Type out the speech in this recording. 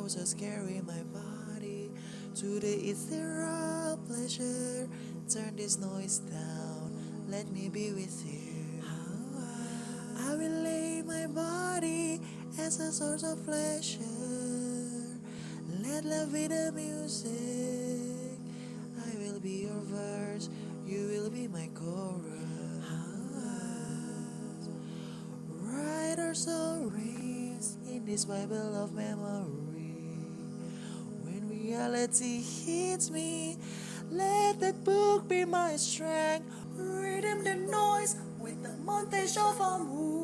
just carry my body to the ethereal pleasure. Turn this noise down, let me be with you. I will lay my body as a source of pleasure. Let love be the music. I will be your verse, you will be my chorus. Write our stories in this Bible of memory. When reality hits me, let that book be my strength. Rhythm the noise with the montage of a mood.